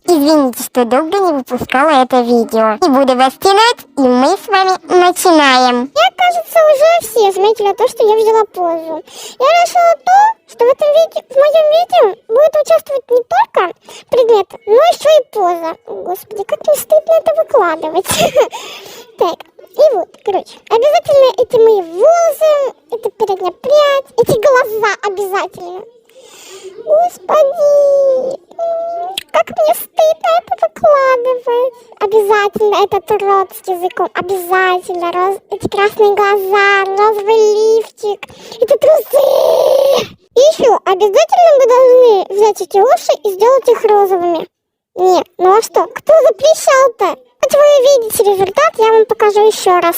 Извините, что долго не выпускала это видео. Не буду вас тянуть, и мы с вами начинаем. Мне кажется, уже все заметили то, что я взяла позу. Я решила то, что в моем видео будет участвовать не только предмет, но еще и поза. Господи, как мне стыдно это выкладывать. Так, и вот, короче, обязательно эти мои волосы, это передняя прядь, эти глаза обязательно. Господи, как мне стыдно это выкладывать. Обязательно этот рот с языком, обязательно эти красные глаза, розовый лифчик, эти трусы. И еще обязательно мы должны взять эти уши и сделать их розовыми. Нет, ну а что, кто запрещал-то? Хоть вы увидите результат, я вам покажу еще раз.